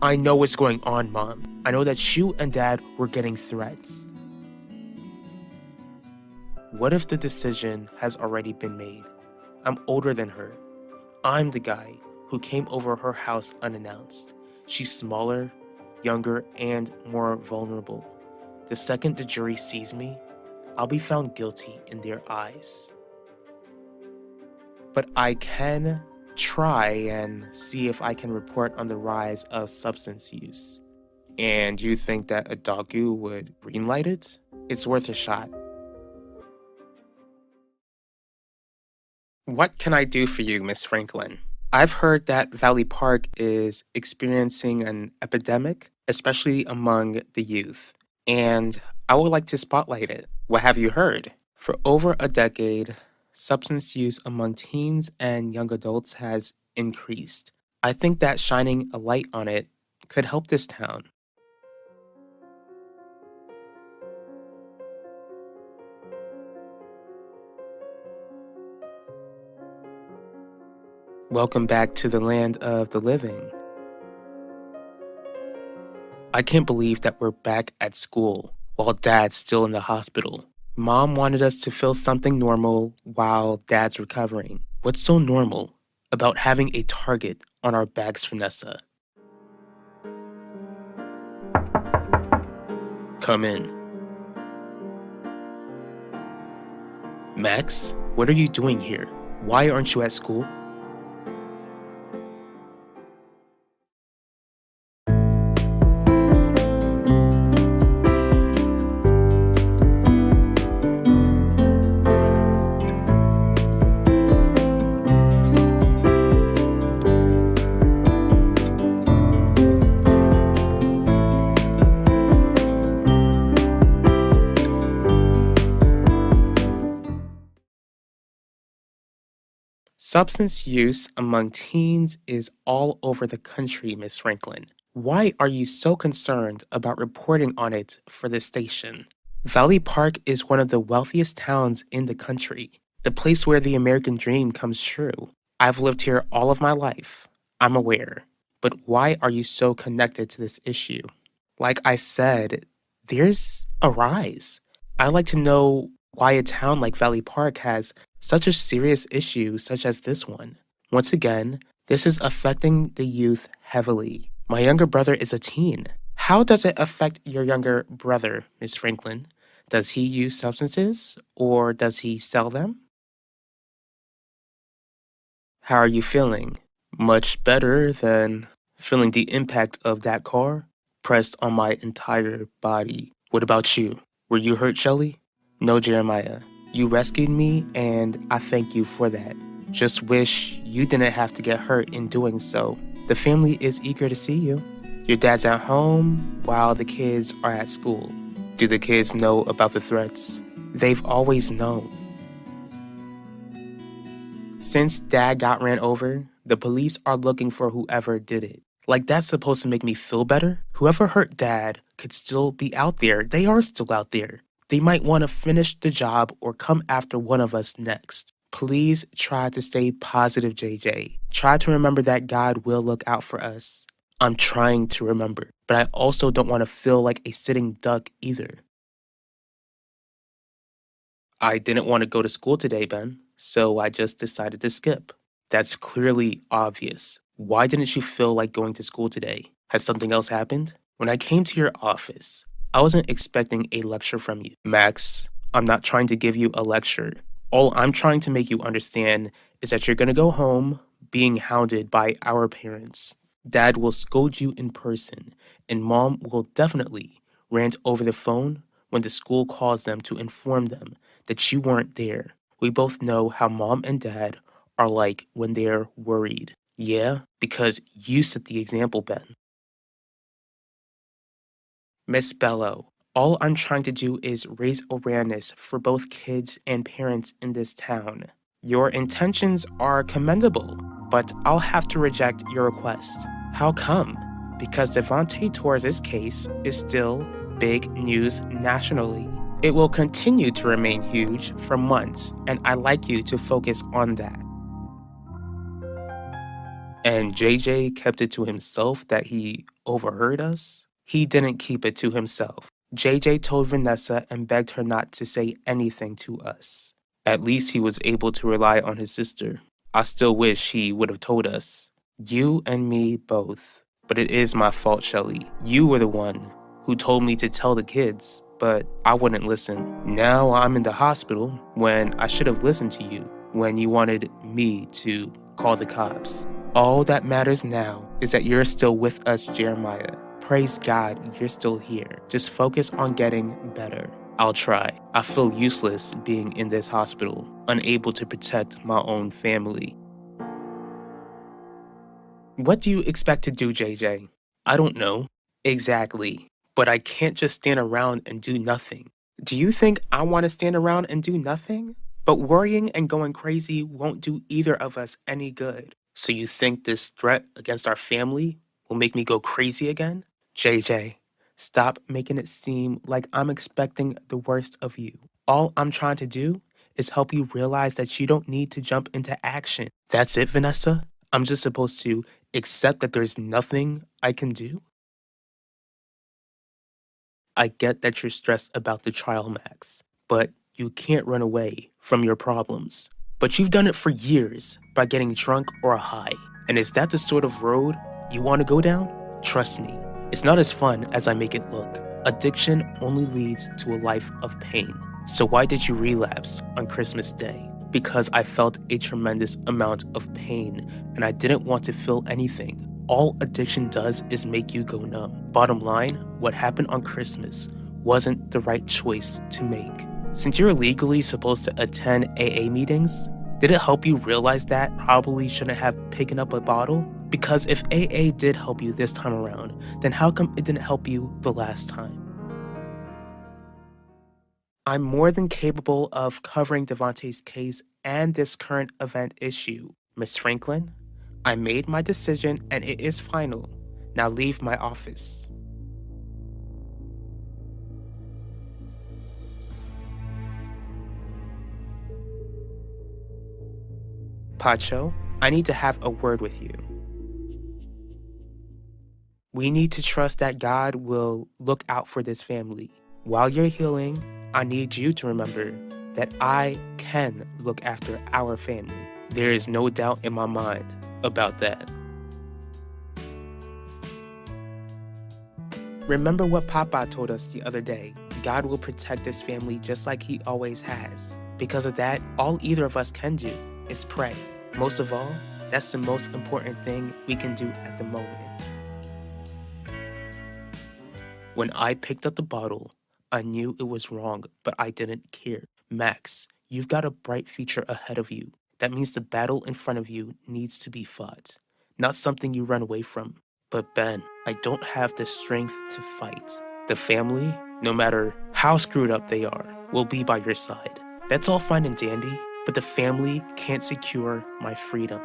I know what's going on, Mom. I know that you and Dad were getting threats. What if the decision has already been made? I'm older than her. I'm the guy who came over her house unannounced. She's smaller, younger, and more vulnerable. The second the jury sees me, I'll be found guilty in their eyes. But I can try and see if I can report on the rise of substance use. And you think that a docu would greenlight it? It's worth a shot. What can I do for you, Miss Franklin? I've heard that Valley Park is experiencing an epidemic, especially among the youth, and I would like to spotlight it. What have you heard? For over a decade, substance use among teens and young adults has increased. I think that shining a light on it could help this town. Welcome back to the land of the living. I can't believe that we're back at school while Dad's still in the hospital. Mom wanted us to feel something normal while Dad's recovering. What's so normal about having a target on our backs, Vanessa? Come in. Max, what are you doing here? Why aren't you at school? Substance use among teens is all over the country, Miss Franklin. Why are you so concerned about reporting on it for this station? Valley Park is one of the wealthiest towns in the country, the place where the American dream comes true. I've lived here all of my life. I'm aware. But why are you so connected to this issue? Like I said, there's a rise. I'd like to know why a town like Valley Park has such a serious issue such as this one. Once again, this is affecting the youth heavily. My younger brother is a teen. How does it affect your younger brother, Miss Franklin? Does he use substances or does he sell them? How are you feeling? Much better than feeling the impact of that car pressed on my entire body. What about you? Were you hurt, Shelly? No, Jeremiah. You rescued me, and I thank you for that. Just wish you didn't have to get hurt in doing so. The family is eager to see you. Your dad's at home while the kids are at school. Do the kids know about the threats? They've always known. Since Dad got ran over, the police are looking for whoever did it. Like that's supposed to make me feel better? Whoever hurt Dad could still be out there. They are still out there. They might want to finish the job or come after one of us next. Please try to stay positive, JJ. Try to remember that God will look out for us. I'm trying to remember, but I also don't want to feel like a sitting duck either. I didn't want to go to school today, Ben, so I just decided to skip. That's clearly obvious. Why didn't you feel like going to school today? Has something else happened? When I came to your office, I wasn't expecting a lecture from you. Max, I'm not trying to give you a lecture. All I'm trying to make you understand is that you're gonna go home being hounded by our parents. Dad will scold you in person, and Mom will definitely rant over the phone when the school calls them to inform them that you weren't there. We both know how Mom and Dad are like when they're worried. Yeah, because you set the example, Ben. Miss Bello, all I'm trying to do is raise awareness for both kids and parents in this town. Your intentions are commendable, but I'll have to reject your request. How come? Because Devontae Torres' case is still big news nationally. It will continue to remain huge for months, and I'd like you to focus on that. And JJ kept it to himself that he overheard us? He didn't keep it to himself. JJ told Vanessa and begged her not to say anything to us. At least he was able to rely on his sister. I still wish he would have told us. You and me both. But it is my fault, Shelly. You were the one who told me to tell the kids, but I wouldn't listen. Now I'm in the hospital when I should have listened to you when you wanted me to call the cops. All that matters now is that you're still with us, Jeremiah. Praise God, you're still here. Just focus on getting better. I'll try. I feel useless being in this hospital, unable to protect my own family. What do you expect to do, JJ? I don't know. Exactly. But I can't just stand around and do nothing. Do you think I want to stand around and do nothing? But worrying and going crazy won't do either of us any good. So you think this threat against our family will make me go crazy again? JJ, stop making it seem like I'm expecting the worst of you. All I'm trying to do is help you realize that you don't need to jump into action. That's it, Vanessa? I'm just supposed to accept that there's nothing I can do? I get that you're stressed about the trial, Max, but you can't run away from your problems. But you've done it for years by getting drunk or high. And is that the sort of road you want to go down? Trust me, it's not as fun as I make it look. Addiction only leads to a life of pain. So why did you relapse on Christmas Day? Because I felt a tremendous amount of pain and I didn't want to feel anything. All addiction does is make you go numb. Bottom line, what happened on Christmas wasn't the right choice to make. Since you're legally supposed to attend AA meetings, did it help you realize that probably shouldn't have picked up a bottle? Because if AA did help you this time around, then how come it didn't help you the last time? I'm more than capable of covering Devontae's case and this current event issue. Miss Franklin, I made my decision and it is final. Now leave my office. Pacho, I need to have a word with you. We need to trust that God will look out for this family. While you're healing, I need you to remember that I can look after our family. There is no doubt in my mind about that. Remember what Papa told us the other day. God will protect this family just like he always has. Because of that, all either of us can do is pray. Most of all, that's the most important thing we can do at the moment. When I picked up the bottle, I knew it was wrong, but I didn't care. Max, you've got a bright future ahead of you. That means the battle in front of you needs to be fought, not something you run away from. But Ben, I don't have the strength to fight. The family, no matter how screwed up they are, will be by your side. That's all fine and dandy, but the family can't secure my freedom.